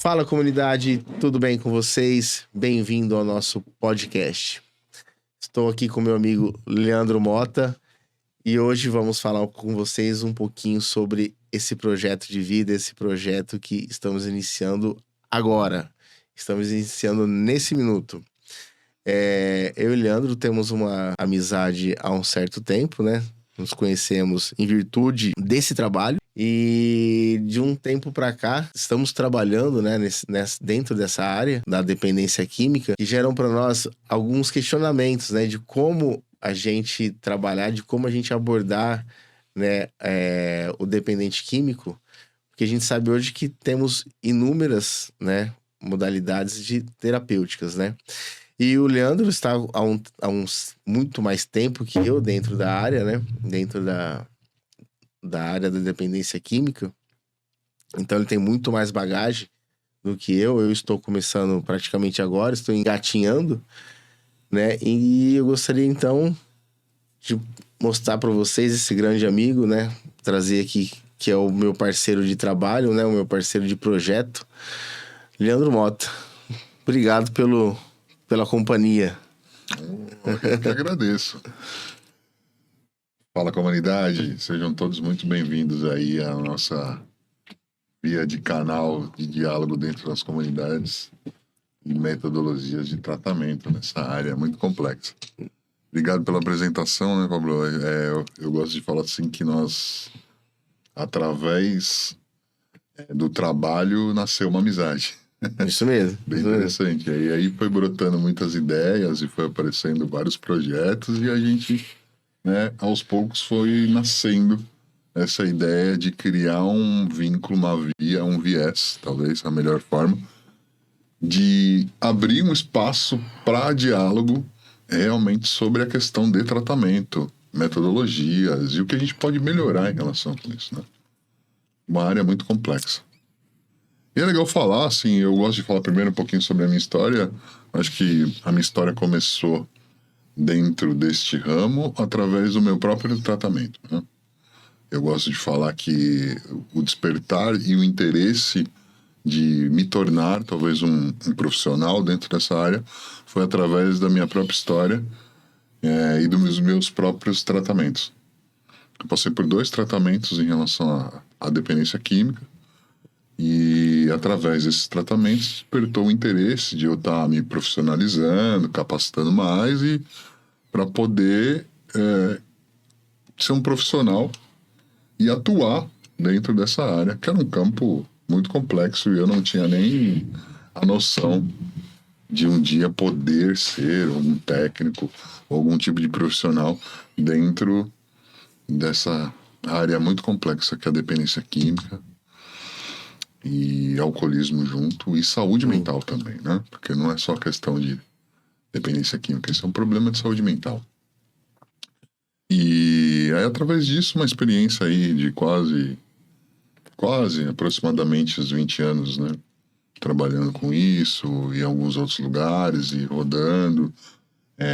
Fala, comunidade, tudo bem com vocês? Bem-vindo ao nosso podcast. Estou aqui com meu amigo Leandro Mota e hoje vamos falar com vocês um pouquinho sobre esse projeto de vida, esse projeto que estamos iniciando agora. Estamos iniciando nesse minuto. Eu e Leandro temos uma amizade há um certo tempo, né? Nos conhecemos em virtude desse trabalho. E de um tempo para cá, estamos trabalhando, né, dentro dessa área da dependência química, que geram para nós alguns questionamentos, né, de como a gente trabalhar, de como a gente abordar, né, o dependente químico, porque a gente sabe hoje que temos inúmeras, né, modalidades de terapêuticas, né? E o Leandro está há uns muito mais tempo que eu dentro da área, né? Dentro da área da dependência química. Então ele tem muito mais bagagem do que eu. Eu estou começando praticamente agora, estou engatinhando, né? E eu gostaria então de mostrar para vocês esse grande amigo, né? Trazer aqui, que é o meu parceiro de trabalho, né? O meu parceiro de projeto, Leandro Mota. Obrigado pela companhia. Eu que agradeço. Fala, comunidade, sejam todos muito bem-vindos aí à nossa via de canal de diálogo dentro das comunidades e metodologias de tratamento nessa área muito complexa. Obrigado pela apresentação, né, Pablo? Eu gosto de falar assim que nós, através do trabalho, nasceu uma amizade. Isso mesmo. Bem interessante. E aí foi brotando muitas ideias e foi aparecendo vários projetos e a gente, né, aos poucos foi nascendo essa ideia de criar um vínculo, uma via, um viés, talvez a melhor forma, de abrir um espaço para diálogo realmente sobre a questão de tratamento, metodologias e o que a gente pode melhorar em relação com isso, né? Uma área muito complexa. E é legal falar, assim, eu gosto de falar primeiro um pouquinho sobre a minha história. Acho que a minha história começou dentro deste ramo através do meu próprio tratamento, né? Eu gosto de falar que o despertar e o interesse de me tornar talvez um profissional dentro dessa área foi através da minha própria história e dos meus próprios tratamentos. Eu passei por 2 tratamentos em relação à dependência química. E através desses tratamentos despertou o interesse de eu estar me profissionalizando, capacitando mais e para poder ser um profissional e atuar dentro dessa área, que era um campo muito complexo e eu não tinha nem a noção de um dia poder ser um técnico ou algum tipo de profissional dentro dessa área muito complexa que é a dependência química e alcoolismo junto, e saúde mental também, né? Porque não é só questão de dependência química, isso é um problema de saúde mental. E aí, através disso, uma experiência aí de quase aproximadamente uns 20 anos, né? Trabalhando com isso, em alguns outros lugares e rodando,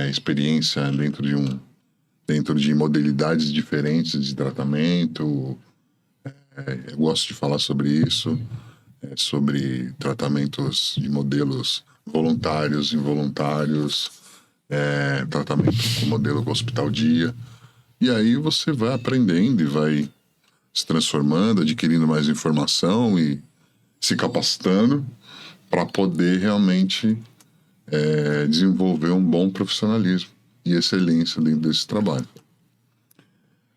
experiência dentro de modalidades diferentes de tratamento. Eu gosto de falar sobre isso, sobre tratamentos de modelos voluntários, involuntários, tratamento com modelo hospital-dia. E aí você vai aprendendo e vai se transformando, adquirindo mais informação e se capacitando para poder realmente desenvolver um bom profissionalismo e excelência dentro desse trabalho.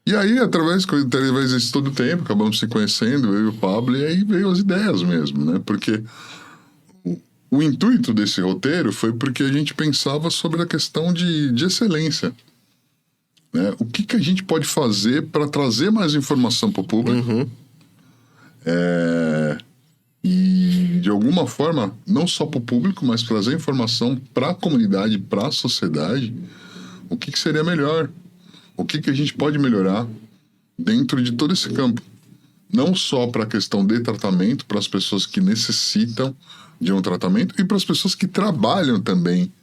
E aí, através de todo o tempo, acabamos se conhecendo, eu e o Pablo, e aí veio as ideias mesmo, né? Porque o intuito desse roteiro foi porque a gente pensava sobre a questão de excelência, né? O que a gente pode fazer para trazer mais informação para o público? E, de alguma forma, não só para o público, mas trazer informação para a comunidade, para a sociedade, o que seria melhor. O que a gente pode melhorar dentro de todo esse campo. Não só para a questão de tratamento, para as pessoas que necessitam de um tratamento e para as pessoas que trabalham também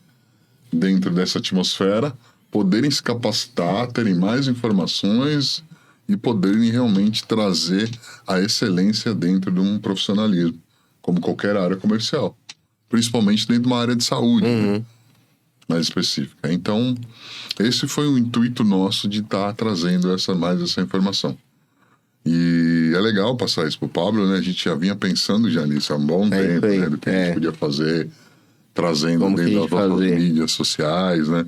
dentro dessa atmosfera, poderem se capacitar, terem mais informações e poderem realmente trazer a excelência dentro de um profissionalismo como qualquer área comercial. Principalmente dentro de uma área de saúde, né? Mais específica. Então, esse foi o intuito nosso de estar trazendo mais essa informação. E é legal passar isso pro Pablo, né? A gente já vinha pensando já nisso há um bom tempo, né? Do que a gente podia fazer, trazendo Como dentro das nossas fazer? mídias sociais, né?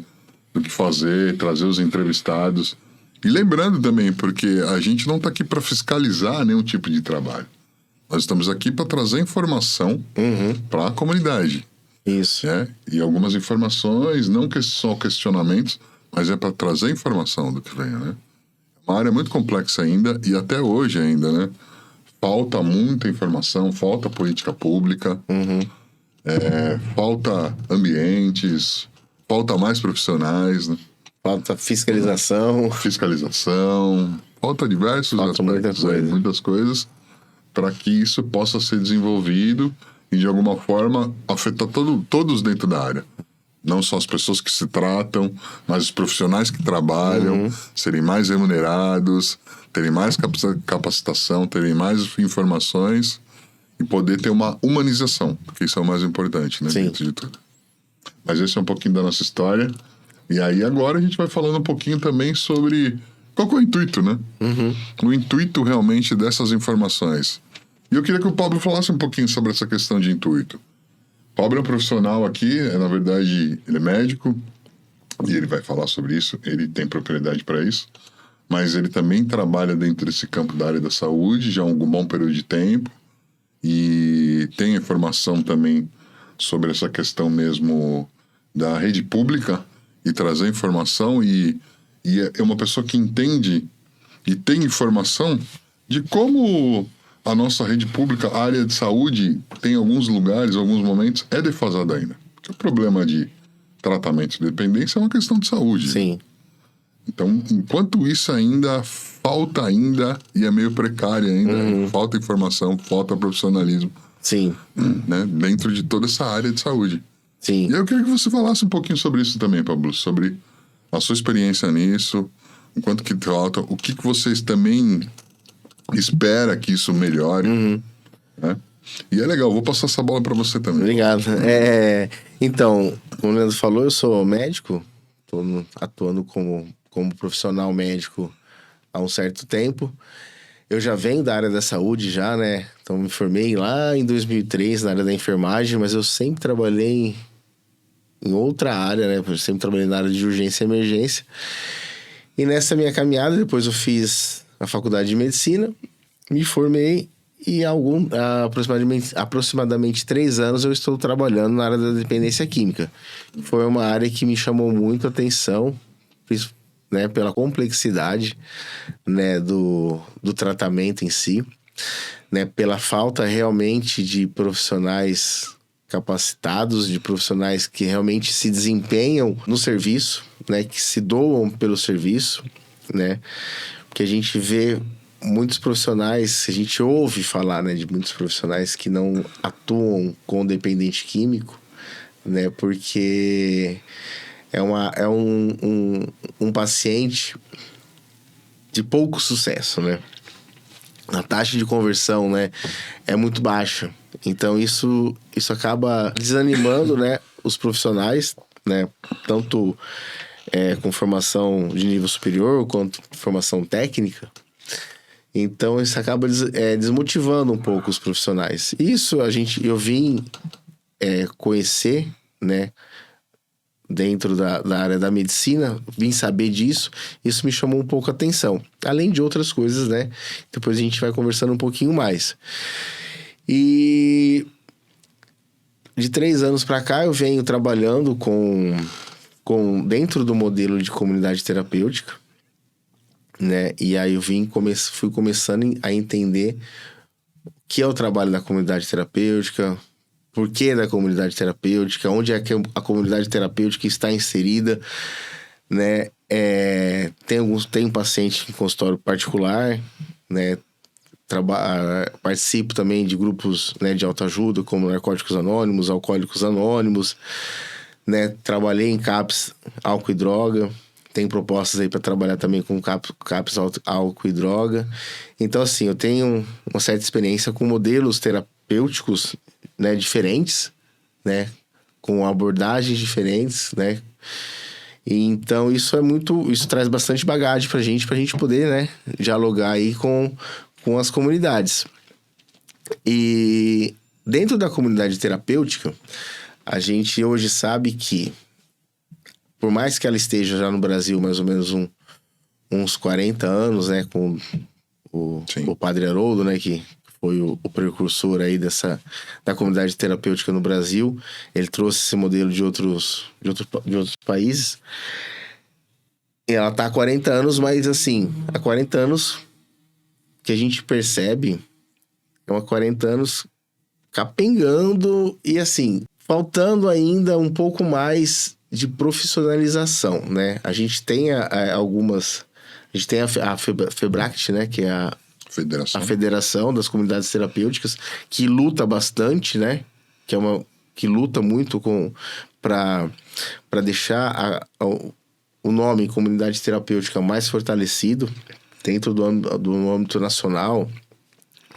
Do que fazer, trazer os entrevistados. E lembrando também, porque a gente não está aqui para fiscalizar nenhum tipo de trabalho. Nós estamos aqui para trazer informação para a comunidade. Isso. E algumas informações, não que só questionamentos, mas é para trazer informação do que venha, né? Uma área muito complexa ainda, e até hoje ainda, né? Falta muita informação, falta política pública, falta ambientes, falta mais profissionais, né? Falta fiscalização. Falta diversos aspectos, muitas coisas, para que isso possa ser desenvolvido e, de alguma forma, afetar todos dentro da área. Não só as pessoas que se tratam, mas os profissionais que trabalham, serem mais remunerados, terem mais capacitação, terem mais informações e poder ter uma humanização, porque isso é o mais importante, né? Sim. Dentro de tudo. Mas esse é um pouquinho da nossa história. E aí agora a gente vai falando um pouquinho também sobre qual que é o intuito, né? O intuito realmente dessas informações. E eu queria que o Pablo falasse um pouquinho sobre essa questão de intuito. O Pablo é um profissional aqui, na verdade ele é médico, e ele vai falar sobre isso, ele tem propriedade para isso, mas ele também trabalha dentro desse campo da área da saúde já há um bom período de tempo, e tem informação também sobre essa questão mesmo da rede pública, e trazer informação, e é uma pessoa que entende e tem informação de como a nossa rede pública, a área de saúde, tem alguns lugares, alguns momentos, é defasada ainda. Porque o problema de tratamento de dependência é uma questão de saúde. Sim. Então, enquanto isso ainda, falta ainda, e é meio precário ainda, falta informação, falta profissionalismo. Sim. Né, dentro de toda essa área de saúde. Sim. E eu queria que você falasse um pouquinho sobre isso também, Pablo, sobre a sua experiência nisso, enquanto que falta, o que vocês também espera que isso melhore, né? E é legal, vou passar essa bola para você também. Obrigado. Então, como o Leandro falou, eu sou médico, estou atuando como profissional médico há um certo tempo. Eu já venho da área da saúde já, né? Então, me formei lá em 2003 na área da enfermagem, mas eu sempre trabalhei em outra área, né? Eu sempre trabalhei na área de urgência e emergência. E nessa minha caminhada, depois eu fiz a faculdade de medicina, me formei e há aproximadamente 3 anos eu estou trabalhando na área da dependência química. Foi uma área que me chamou muito a atenção, né, pela complexidade, né, do tratamento em si, né, pela falta realmente de profissionais capacitados, de profissionais que realmente se desempenham no serviço, né, que se doam pelo serviço, né, porque a gente vê muitos profissionais, a gente ouve falar, né, de muitos profissionais que não atuam com dependente químico, né, porque é um paciente de pouco sucesso, né? A taxa de conversão, né, é muito baixa. Então, isso acaba desanimando, né, os profissionais, né, tanto com formação de nível superior quanto formação técnica. Então, isso acaba desmotivando um pouco os profissionais. Isso eu vim conhecer, né, dentro da área da medicina, vim saber disso, isso me chamou um pouco a atenção. Além de outras coisas, né? Depois a gente vai conversando um pouquinho mais. E de 3 anos para cá, eu venho trabalhando com dentro do modelo de comunidade terapêutica, né? E aí eu fui começando a entender o que é o trabalho da comunidade terapêutica, por que da comunidade terapêutica, onde é que a comunidade terapêutica está inserida, né? Tem um paciente em consultório particular, né? Participo também de grupos, né, de autoajuda, como Narcóticos Anônimos, Alcoólicos Anônimos, né? Trabalhei em CAPS Álcool e Droga, tem propostas aí para trabalhar também com CAPS Álcool e Droga. Então, assim, eu tenho uma certa experiência com modelos terapêuticos terapêuticos, né, diferentes, né, com abordagens diferentes, né. E então isso traz bastante bagagem pra gente poder, né, dialogar aí com as comunidades. E dentro da comunidade terapêutica, a gente hoje sabe que, por mais que ela esteja já no Brasil mais ou menos uns 40 anos, né, com o Padre Haroldo, né, que foi o precursor aí da comunidade terapêutica no Brasil. Ele trouxe esse modelo de outros países. E ela tá há 40 anos, mas assim, há 40 anos que a gente percebe, é há 40 anos capengando e assim, faltando ainda um pouco mais de profissionalização, né? A gente tem algumas... A gente tem a FEBRACT, né? Que é a Federação das Comunidades Terapêuticas, que luta bastante, né? Que luta muito para deixar o nome comunidade terapêutica mais fortalecido dentro do âmbito nacional,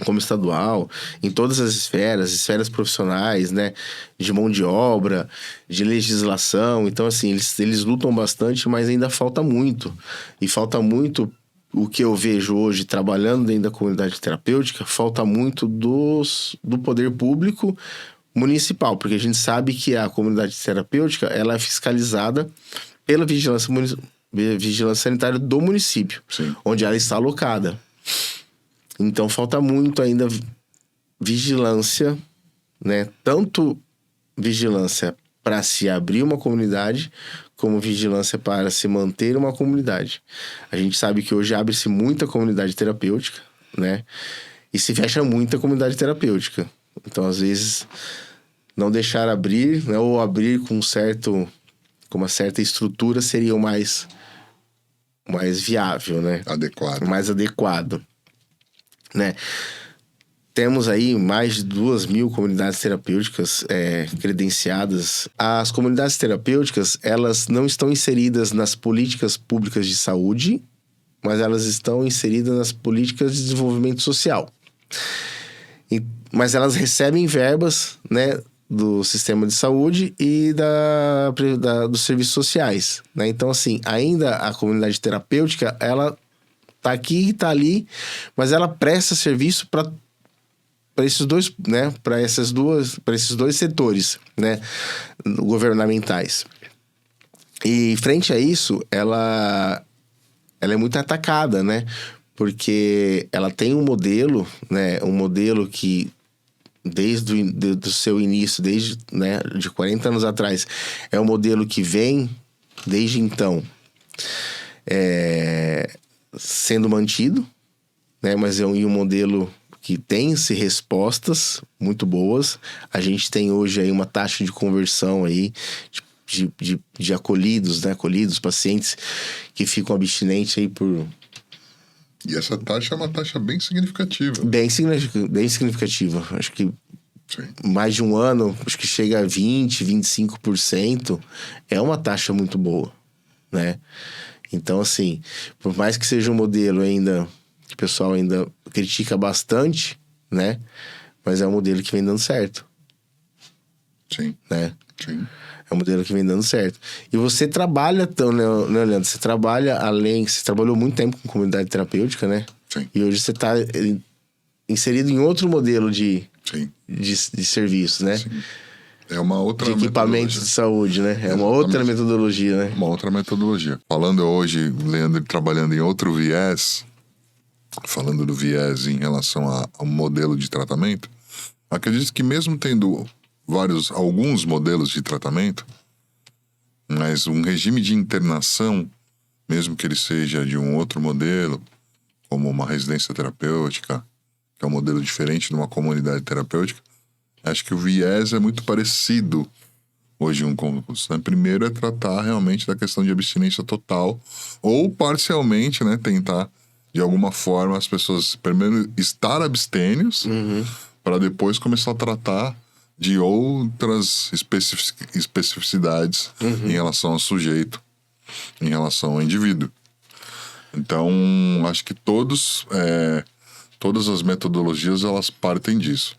como estadual, em todas as esferas profissionais, né? De mão de obra, de legislação. Então, assim, eles lutam bastante, mas ainda falta muito. E falta muito o que eu vejo hoje trabalhando dentro da comunidade terapêutica, falta muito do poder público municipal, porque a gente sabe que a comunidade terapêutica ela é fiscalizada pela vigilância sanitária do município, Sim. onde ela está alocada. Então, falta muito ainda vigilância, né? Tanto vigilância para se abrir uma comunidade, como vigilância para se manter uma comunidade. A gente sabe que hoje abre-se muita comunidade terapêutica, né? E se fecha muita comunidade terapêutica. Então, às vezes, não deixar abrir, né? Ou abrir com uma certa estrutura seria o mais viável, né? Adequado. Mais adequado. Né? Temos aí mais de 2.000 comunidades terapêuticas credenciadas. As comunidades terapêuticas, elas não estão inseridas nas políticas públicas de saúde, mas elas estão inseridas nas políticas de desenvolvimento social. Mas elas recebem verbas, né, do sistema de saúde e dos serviços sociais, né? Então, assim, ainda a comunidade terapêutica, ela tá aqui e tá ali, mas ela presta serviço para esses dois, né? Para esses dois setores, né? Governamentais. E frente a isso, ela é muito atacada, né? Porque ela tem um modelo, né? Um modelo que desde o seu início, né, de 40 anos atrás, é um modelo que vem desde então sendo mantido, né? Mas é um modelo que tem-se respostas muito boas. A gente tem hoje aí uma taxa de conversão aí de acolhidos, né? Acolhidos, pacientes que ficam abstinentes aí por... E essa taxa é uma taxa bem significativa. Bem significativa. Acho que Sim. Mais de um ano, acho que chega a 20%, 25%. É uma taxa muito boa, né? Então, assim, por mais que seja um modelo ainda que o pessoal ainda critica bastante, né? Mas é um modelo que vem dando certo. Sim. Né? Sim. É um modelo que vem dando certo. E você trabalha, né, Leandro? Você trabalha você trabalhou muito tempo com comunidade terapêutica, né? Sim. E hoje você está inserido em outro modelo de serviços, né? Sim. É uma outra de equipamentos de saúde, né? É uma outra metodologia, né? Uma outra metodologia. Falando hoje, Leandro, trabalhando em outro viés, falando do viés em relação ao modelo de tratamento, acredito que mesmo tendo alguns modelos de tratamento, mas um regime de internação, mesmo que ele seja de um outro modelo, como uma residência terapêutica, que é um modelo diferente de uma comunidade terapêutica, acho que o viés é muito parecido hoje um com o outro. Né? Primeiro é tratar realmente da questão de abstinência total, ou parcialmente, né, tentar, de alguma forma, as pessoas primeiro estar abstêmios, para depois começar a tratar de outras especificidades em relação ao sujeito, em relação ao indivíduo. Então, acho que todas as metodologias, elas partem disso.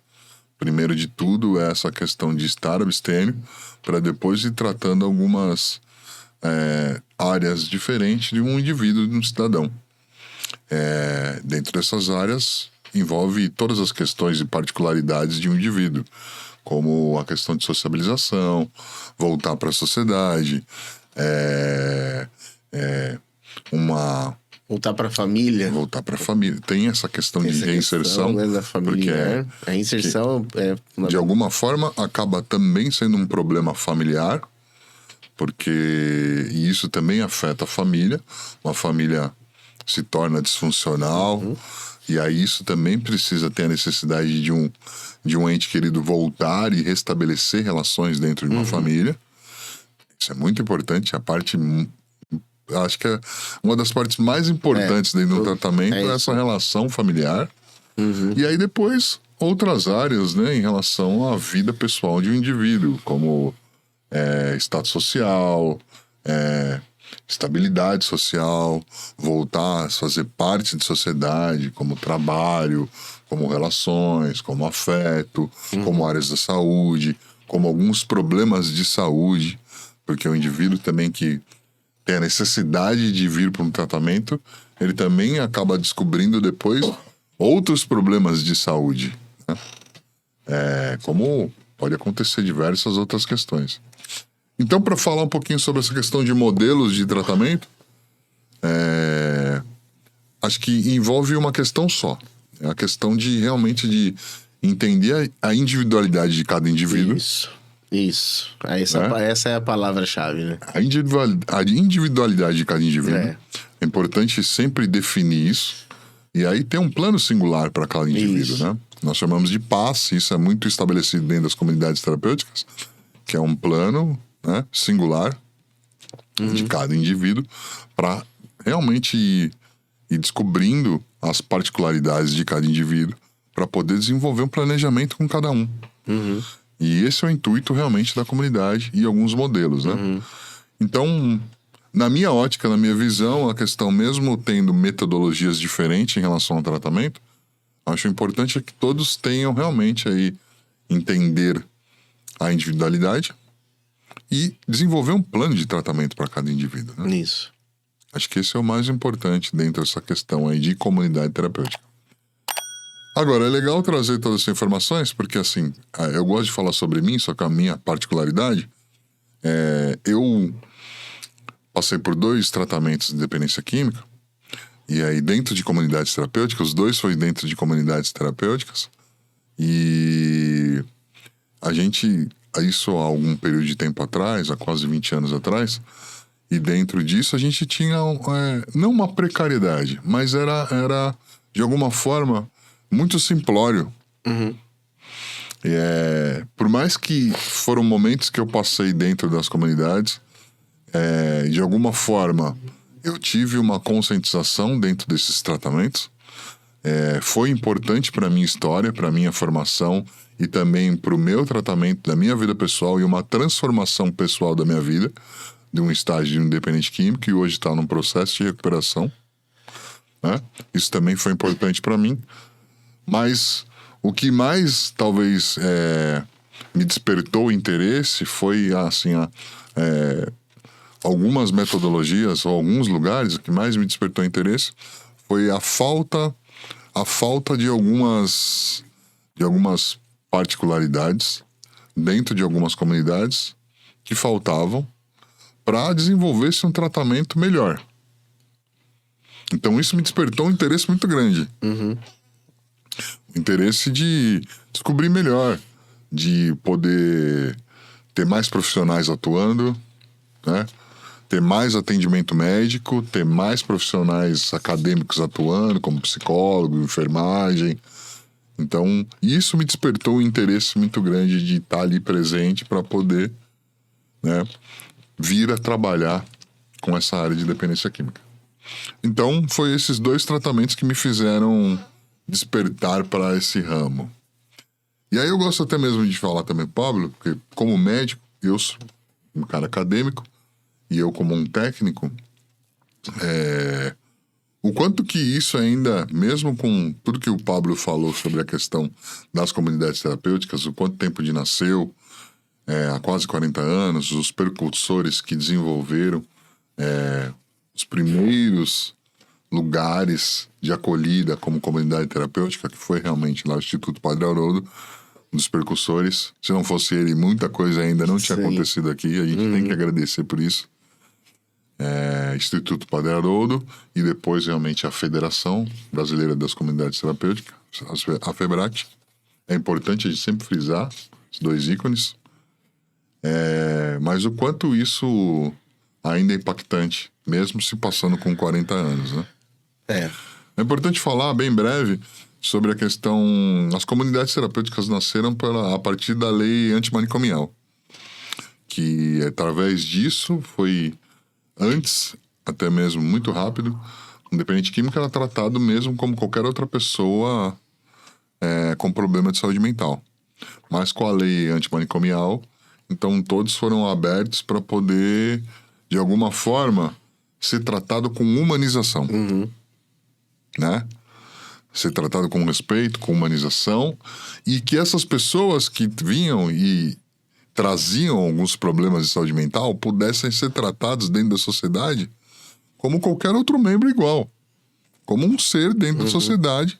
Primeiro de tudo é essa questão de estar abstêmio, para depois ir tratando algumas áreas diferentes de um indivíduo, de um cidadão. Dentro dessas áreas, envolve todas as questões e particularidades de um indivíduo, como a questão de sociabilização, voltar para a sociedade, Voltar para a família. Voltar para a família. Tem essa questão de reinserção. Questão, né, da família, porque a reinserção de alguma forma acaba também sendo um problema familiar, porque isso também afeta a família. Uma família se torna disfuncional, e aí isso também precisa ter a necessidade de um ente querido voltar e restabelecer relações dentro de uma família. Isso é muito importante, acho que é uma das partes mais importantes dentro do tratamento é essa relação familiar. E aí depois outras áreas, né, em relação à vida pessoal de um indivíduo, como status social, estabilidade social, voltar a fazer parte de sociedade, como trabalho, como relações, como afeto, como áreas da saúde, como alguns problemas de saúde, porque o indivíduo também que tem a necessidade de vir para um tratamento, ele também acaba descobrindo depois outros problemas de saúde, né? Como pode acontecer diversas outras questões. Então, para falar um pouquinho sobre essa questão de modelos de tratamento, acho que envolve uma questão só. É a questão de realmente de entender a individualidade de cada indivíduo. Isso. Essa é a palavra-chave, né? A individualidade de cada indivíduo. É importante sempre definir isso. E aí tem um plano singular para cada indivíduo, né? Nós chamamos de PAS, isso é muito estabelecido dentro das comunidades terapêuticas, que é um plano, né, singular de cada indivíduo, para realmente ir descobrindo as particularidades de cada indivíduo, para poder desenvolver um planejamento com cada um. E esse é o intuito realmente da comunidade e alguns modelos, né? Então, na minha ótica, na minha visão, a questão, mesmo tendo metodologias diferentes em relação ao tratamento, acho importante que todos tenham realmente aí entender a individualidade e desenvolver um plano de tratamento para cada indivíduo, né? Isso. Acho que esse é o mais importante dentro dessa questão aí de comunidade terapêutica. Agora, é legal trazer todas essas informações, porque assim, eu gosto de falar sobre mim, só que a minha particularidade eu passei por 2 tratamentos de dependência química, e aí dentro de comunidades terapêuticas, os 2 foi dentro de comunidades terapêuticas, e a gente, isso há algum período de tempo atrás, há quase 20 anos atrás, e dentro disso a gente tinha, não uma precariedade, mas era de alguma forma, muito simplório. Por mais que foram momentos que eu passei dentro das comunidades, de alguma forma eu tive uma conscientização dentro desses tratamentos. Foi importante para a minha história, para a minha formação e também para o meu tratamento da minha vida pessoal e uma transformação pessoal da minha vida, de um estágio de um dependente químico, e hoje está num processo de recuperação, né? Isso também foi importante para mim. Mas o que mais, talvez, me despertou interesse foi, assim, algumas metodologias ou alguns lugares. O que mais me despertou interesse foi a falta de algumas particularidades dentro de algumas comunidades que faltavam para desenvolver-se um tratamento melhor. Então isso me despertou um interesse muito grande. O interesse de descobrir melhor, de poder ter mais profissionais atuando, né? Ter mais atendimento médico, ter mais profissionais acadêmicos atuando, como psicólogo, enfermagem. Então, isso me despertou um interesse muito grande de estar ali presente para poder, né, vir a trabalhar com essa área de dependência química. Então, foi esses 2 tratamentos que me fizeram despertar para esse ramo. E aí eu gosto até mesmo de falar também, Pablo, porque como médico, eu sou um cara acadêmico, e eu como um técnico, o quanto que isso ainda, mesmo com tudo que o Pablo falou sobre a questão das comunidades terapêuticas, o quanto tempo de nasceu, há quase 40 anos, os precursores que desenvolveram os primeiros lugares de acolhida como comunidade terapêutica, que foi realmente lá o Instituto Padre Haroldo, um dos precursores. Se não fosse ele, muita coisa ainda não tinha acontecido aqui. A gente tem que agradecer por isso. Instituto Padre Haroldo e depois realmente a Federação Brasileira das Comunidades Terapêuticas, a FEBRAT. É importante a gente sempre frisar os dois ícones. Mas o quanto isso ainda é impactante, mesmo se passando com 40 anos, né? É importante falar, bem breve, sobre a questão... As comunidades terapêuticas nasceram a partir da lei antimanicomial, que através disso foi, antes, até mesmo muito rápido, o dependente químico era tratado mesmo como qualquer outra pessoa com problema de saúde mental. Mas com a lei antimanicomial, então todos foram abertos para poder, de alguma forma, ser tratado com humanização. Né? Ser tratado com respeito, com humanização, e que essas pessoas que vinham e traziam alguns problemas de saúde mental pudessem ser tratados dentro da sociedade como qualquer outro membro igual, como um ser dentro da sociedade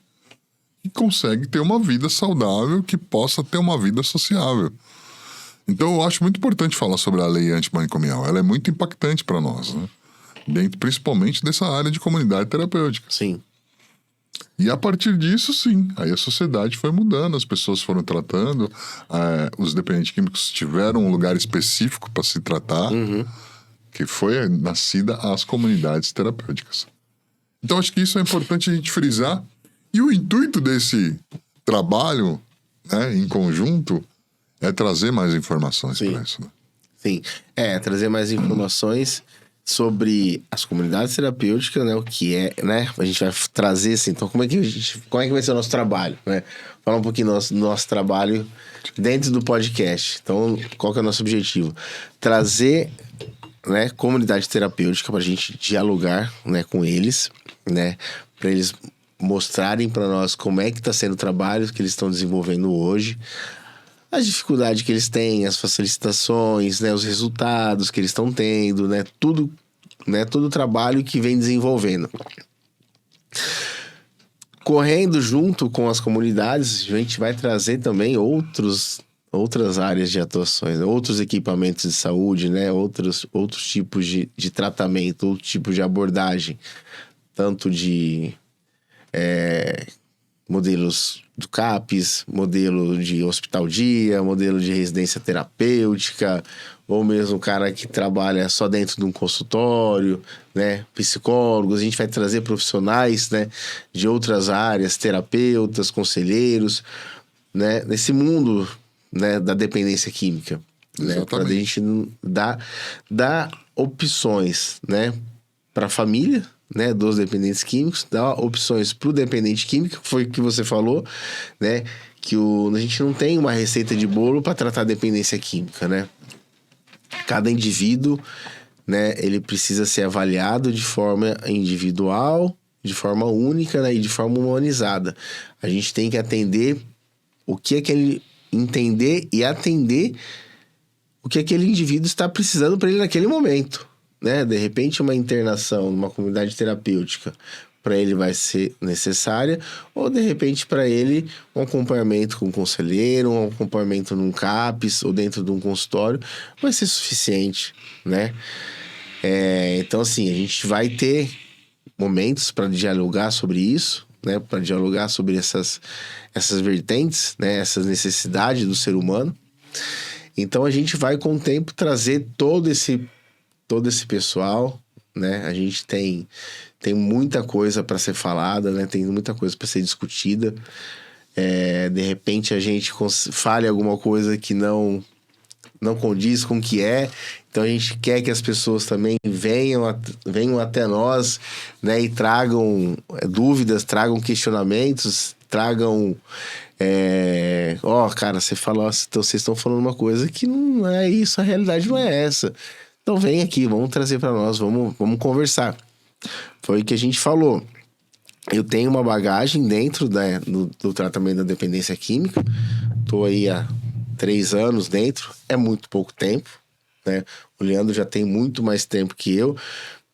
que consegue ter uma vida saudável, que possa ter uma vida sociável. Então eu acho muito importante falar sobre a lei antimanicomial. Ela é muito impactante para nós, né? Dentro principalmente dessa área de comunidade terapêutica. Sim. E a partir disso, sim, aí a sociedade foi mudando, as pessoas foram tratando, os dependentes químicos tiveram um lugar específico para se tratar, que foi nascida as comunidades terapêuticas. Então, acho que isso é importante a gente frisar. E o intuito desse trabalho, né, em conjunto, é trazer mais informações para isso. Né? Sim, trazer mais informações sobre as comunidades terapêuticas, né? O que é, né? A gente vai trazer assim, então como é que vai ser o nosso trabalho, né? Falar um pouquinho do nosso trabalho dentro do podcast. Então, qual que é o nosso objetivo? Trazer, né, comunidade terapêutica para a gente dialogar, né, com eles, né? Para eles mostrarem para nós como é que está sendo o trabalho que eles estão desenvolvendo hoje, as dificuldades que eles têm, as facilitações, né, os resultados que eles estão tendo, né, tudo o trabalho que vem desenvolvendo. Correndo junto com as comunidades, a gente vai trazer também outras áreas de atuações, outros equipamentos de saúde, né, outros tipos de tratamento, outros tipos de abordagem, tanto de modelos do CAPS, modelo de hospital-dia, modelo de residência terapêutica, ou mesmo o cara que trabalha só dentro de um consultório, né? Psicólogos, a gente vai trazer profissionais, né, de outras áreas, terapeutas, conselheiros, né, nesse mundo, né, da dependência química, né, para a gente dar opções, né, para a família, né, dos dependentes químicos, dar opções para o dependente químico, que foi o que você falou, né, que a gente não tem uma receita de bolo para tratar a dependência química, né? Cada indivíduo, né, ele precisa ser avaliado de forma individual, de forma única, né, e de forma humanizada. A gente tem que atender entender e atender o que aquele indivíduo está precisando para ele naquele momento. Né? De repente, uma internação numa comunidade terapêutica para ele vai ser necessária, ou de repente para ele um acompanhamento com um conselheiro, um acompanhamento num CAPS ou dentro de um consultório vai ser suficiente, né? Então, assim, a gente vai ter momentos para dialogar sobre isso, né? Para dialogar sobre essas vertentes, né? Essas necessidades do ser humano. Então, a gente vai, com o tempo, trazer todo esse pessoal, né? A gente tem muita coisa para ser falada, né? Tem muita coisa para ser discutida. De repente a gente fale alguma coisa que não condiz com o que é. Então a gente quer que as pessoas também venham até nós, né? E tragam dúvidas, tragam questionamentos, tragam... cara, vocês estão falando uma coisa que não é isso, a realidade não é essa. Então vem aqui, vamos trazer para nós, vamos conversar. Foi o que a gente falou. eu tenho uma bagagem dentro do tratamento da dependência química. Tô aí há 3 anos dentro. É muito pouco tempo, né? O Leandro já tem muito mais tempo que eu,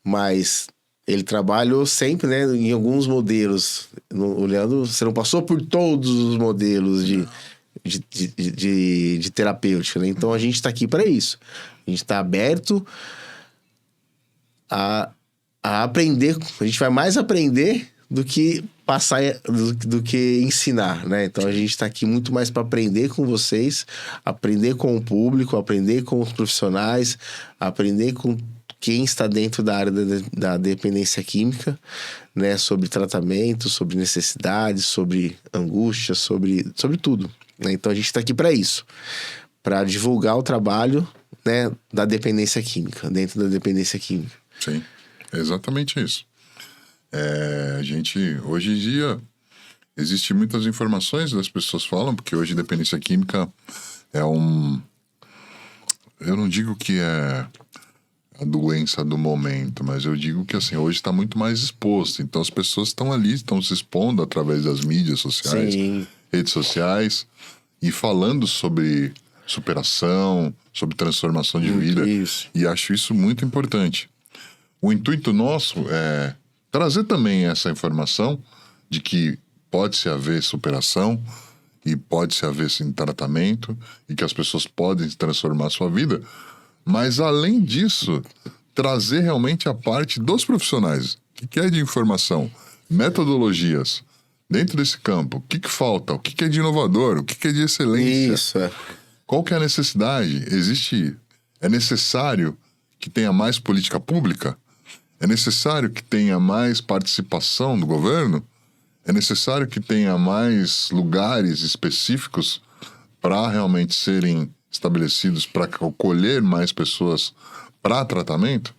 mas ele trabalhou sempre, né, em alguns modelos. O Leandro, você não passou por todos os modelos de terapêutica, né? Então a gente está aqui para isso. A gente está aberto a aprender. A gente vai mais aprender do que passar, do que ensinar, né? Então a gente está aqui muito mais para aprender com vocês, aprender com o público, aprender com os profissionais, aprender com quem está dentro da área da dependência química, né? Sobre tratamento, sobre necessidades, sobre angústia, sobre tudo, né? Então a gente está aqui para isso, para divulgar o trabalho, né, da dependência química, dentro da dependência química. Sim, é exatamente isso. A gente, hoje em dia, existem muitas informações, as pessoas falam, porque hoje dependência química é um... Eu não digo que é a doença do momento, mas eu digo que, assim, hoje está muito mais exposto. Então, as pessoas estão ali, estão se expondo através das mídias sociais, Sim. redes sociais, e falando sobre superação, sobre transformação de vida. Isso. E acho isso muito importante. O intuito nosso é trazer também essa informação de que pode-se haver superação e pode-se haver, sim, tratamento e que as pessoas podem transformar a sua vida. Mas, além disso, trazer realmente a parte dos profissionais. O que é de informação? Metodologias. Dentro desse campo, o que falta? O que é de inovador? O que é de excelência? Isso, é. Qual que é a necessidade? É necessário que tenha mais política pública? É necessário que tenha mais participação do governo? É necessário que tenha mais lugares específicos para realmente serem estabelecidos para acolher mais pessoas para tratamento?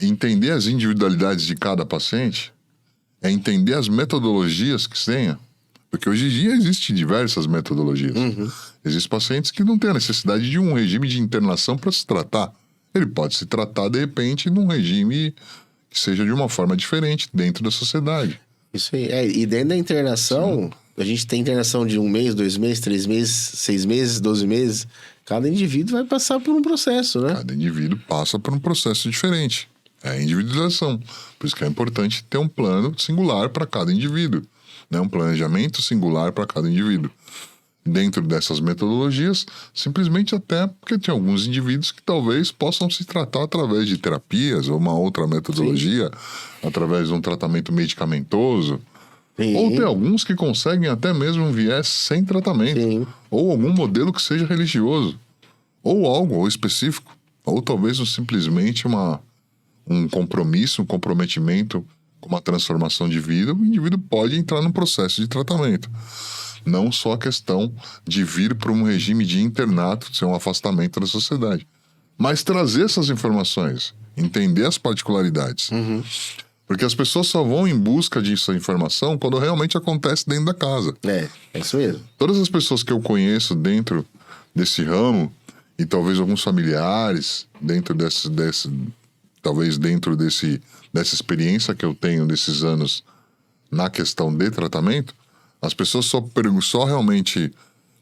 Entender as individualidades de cada paciente? Entender as metodologias que tenha? Porque hoje em dia existem diversas metodologias. Uhum. Existem pacientes que não têm a necessidade de um regime de internação para se tratar. Ele pode se tratar, de repente, num regime que seja de uma forma diferente dentro da sociedade. Isso aí. E dentro da internação, a gente tem internação de 1 mês, 2 meses, 3 meses, 6 meses, 12 meses. Cada indivíduo vai passar por um processo, né? Cada indivíduo passa por um processo diferente. É a individualização. Por isso que é importante ter um plano singular para cada indivíduo, né? Um planejamento singular para cada indivíduo. Dentro dessas metodologias, simplesmente até porque tem alguns indivíduos que talvez possam se tratar através de terapias ou uma outra metodologia, através de um tratamento medicamentoso. Sim. Ou tem alguns que conseguem até mesmo um viés sem tratamento. Sim. Ou algum modelo que seja religioso. Ou algo específico. Ou talvez simplesmente um compromisso, um comprometimento com uma transformação de vida. O indivíduo pode entrar num processo de tratamento. Não só a questão de vir para um regime de internato, de ser um afastamento da sociedade. Mas trazer essas informações, entender as particularidades. Uhum. Porque as pessoas só vão em busca dessa informação quando realmente acontece dentro da casa. É isso mesmo. Todas as pessoas que eu conheço dentro desse ramo, e talvez alguns familiares, dentro talvez dentro dessa experiência que eu tenho desses anos na questão de tratamento, as pessoas só realmente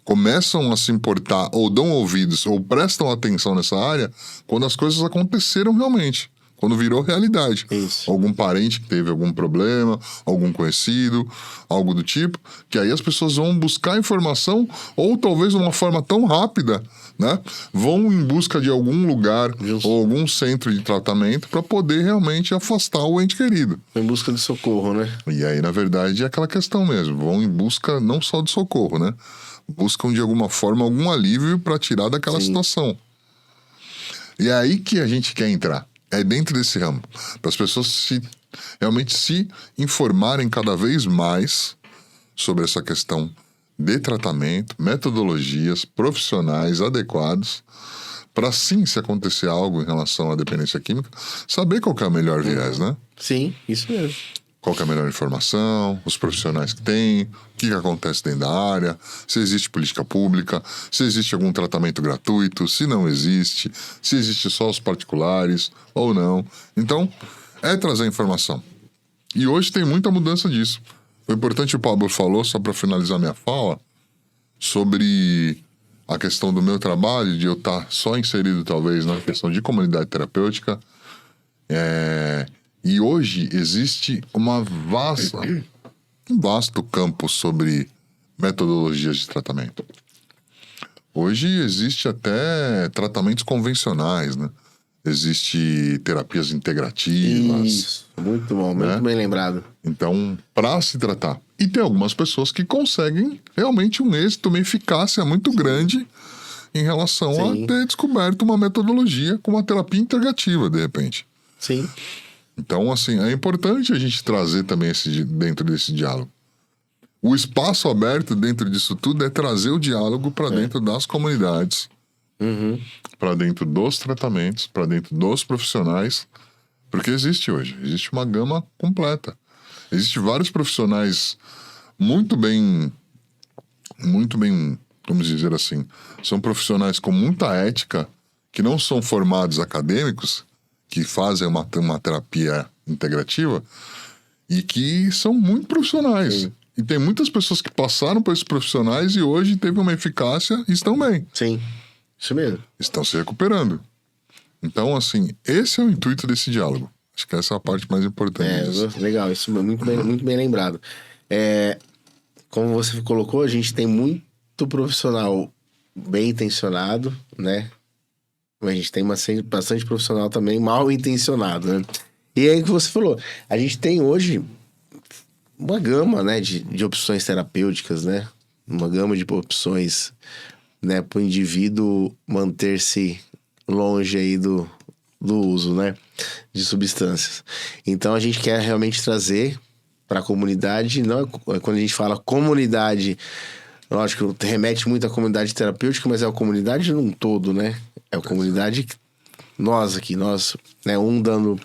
começam a se importar, ou dão ouvidos, ou prestam atenção nessa área, quando as coisas aconteceram realmente. Quando virou realidade. Isso. Algum parente que teve algum problema, algum conhecido, algo do tipo, que aí as pessoas vão buscar informação, ou talvez de uma forma tão rápida, né? Vão em busca de algum lugar ou algum centro de tratamento para poder realmente afastar o ente querido. Em busca de socorro, né? E aí, na verdade, é aquela questão mesmo. Vão em busca não só de socorro, né? Buscam de alguma forma algum alívio para tirar daquela situação. E é aí que a gente quer entrar. É dentro desse ramo. Para as pessoas realmente se informarem cada vez mais sobre essa questão de tratamento, metodologias, profissionais adequados, para sim, se acontecer algo em relação à dependência química, saber qual que é o melhor viés, né? Sim, isso mesmo. Qual que é a melhor informação, os profissionais que tem, o que acontece dentro da área, se existe política pública, se existe algum tratamento gratuito, se não existe, se existe só os particulares ou não. Então, é trazer informação. E hoje tem muita mudança disso. Foi importante o Pablo falou, só para finalizar minha fala, sobre a questão do meu trabalho, de eu estar só inserido, talvez, na questão de comunidade terapêutica. E hoje existe um vasto campo sobre metodologias de tratamento. Hoje existe até tratamentos convencionais, né? Existe terapias integrativas. Isso, muito bom, né? muito bem lembrado. Então, para se tratar. E tem algumas pessoas que conseguem realmente um êxito, uma eficácia muito grande em relação Sim. a ter descoberto uma metodologia com uma terapia integrativa, de repente. Sim. Então, assim, é importante a gente trazer também dentro desse diálogo. O espaço aberto dentro disso tudo é trazer o diálogo para dentro das comunidades, para dentro dos tratamentos, para dentro dos profissionais, porque existe uma gama completa. Existem vários profissionais muito bem, vamos dizer assim, são profissionais com muita ética, que não são formados acadêmicos, que fazem uma terapia integrativa e que são muito profissionais. Sim. E tem muitas pessoas que passaram por esses profissionais e hoje teve uma eficácia e estão bem. Sim, isso mesmo. Estão se recuperando. Então, assim, esse é o intuito desse diálogo. Acho que essa é a parte mais importante disso. Legal, isso é muito bem lembrado. Como você colocou, a gente tem muito profissional bem intencionado, né? Mas a gente tem bastante profissional também mal intencionado, né? E aí que você falou, a gente tem hoje uma gama, né, de opções terapêuticas, né? Uma gama de opções, né, para o indivíduo manter-se longe aí do uso, né, de substâncias. Então a gente quer realmente trazer para a comunidade, não quando a gente fala comunidade, lógico, remete muito à comunidade terapêutica, mas é a comunidade num todo, né? É a comunidade nós, né, um dando,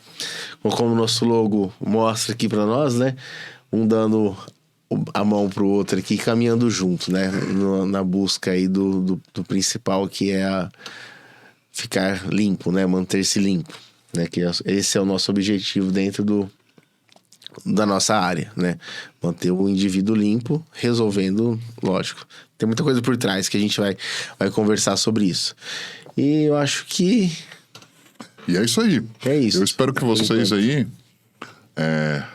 como o nosso logo mostra aqui para nós, né? Um dando a mão pro outro aqui, caminhando junto, né? Na busca aí do principal, que é ficar limpo, né? Manter-se limpo, né? Que esse é o nosso objetivo dentro da nossa área, né? Manter o indivíduo limpo, resolvendo, lógico. Tem muita coisa por trás que a gente vai conversar sobre isso. E eu acho que... E é isso aí. É isso. Eu espero que vocês aí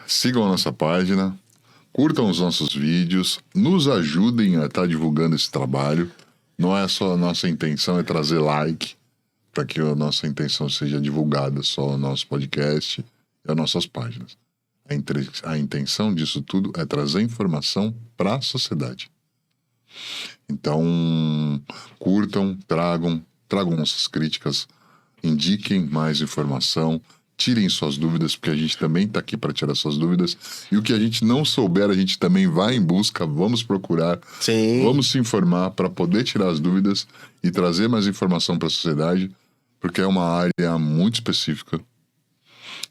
sigam a nossa página, curtam os nossos vídeos, nos ajudem a estar divulgando esse trabalho. Não é só a nossa intenção, é trazer like, para que a nossa intenção seja divulgada só no nosso podcast e as nossas páginas. A intenção disso tudo é trazer informação para a sociedade. Então, curtam, tragam nossas críticas, indiquem mais informação, tirem suas dúvidas, porque a gente também está aqui para tirar suas dúvidas. E o que a gente não souber, a gente também vai em busca, vamos procurar, Sim. Vamos se informar para poder tirar as dúvidas e trazer mais informação para a sociedade, porque é uma área muito específica,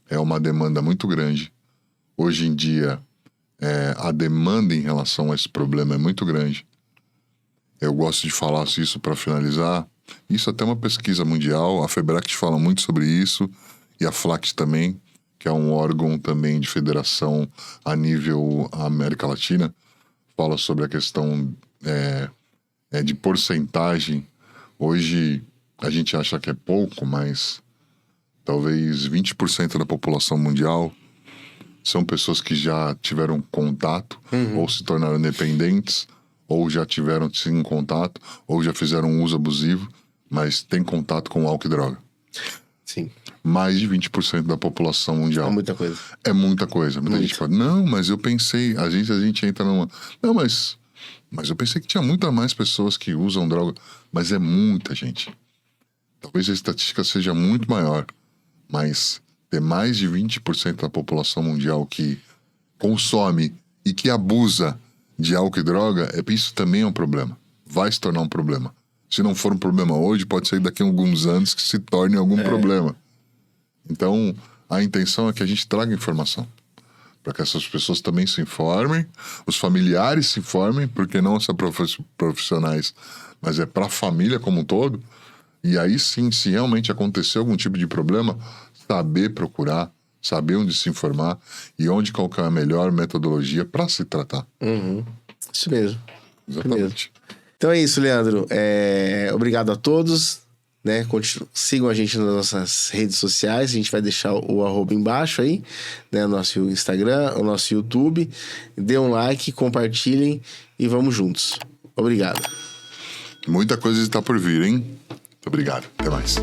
é uma demanda muito grande. Hoje em dia, a demanda em relação a esse problema é muito grande. Eu gosto de falar isso para finalizar. Isso até é uma pesquisa mundial, a FEBRACT fala muito sobre isso, e a FLACT também, que é um órgão também de federação a nível América Latina, fala sobre a questão de porcentagem. Hoje a gente acha que é pouco, mas talvez 20% da população mundial são pessoas que já tiveram contato, ou se tornaram dependentes, ou já tiveram sim contato, ou já fizeram um uso abusivo, mas tem contato com álcool e droga. Sim. Mais de 20% da população mundial. É muita coisa. É muita coisa. Muita gente fala, não, mas eu pensei... A gente entra numa... Não, mas eu pensei que tinha muitas mais pessoas que usam droga. Mas é muita gente. Talvez a estatística seja muito maior. Mas ter mais de 20% da população mundial que consome e que abusa de álcool e droga, isso também é um problema. Vai se tornar um problema. Se não for um problema hoje, pode ser daqui a alguns anos que se torne algum problema. Então, a intenção é que a gente traga informação, para que essas pessoas também se informem, os familiares se informem, porque não são profissionais, mas é para a família como um todo. E aí sim, se realmente acontecer algum tipo de problema, saber procurar, saber onde se informar e onde colocar a melhor metodologia para se tratar. Isso mesmo. Exatamente. Então é isso, Leandro. Obrigado a todos. Né? Sigam a gente nas nossas redes sociais. A gente vai deixar o @ embaixo aí, né? O nosso Instagram, o nosso YouTube. Dê um like, compartilhem e vamos juntos. Obrigado. Muita coisa está por vir, hein? Muito obrigado. Até mais.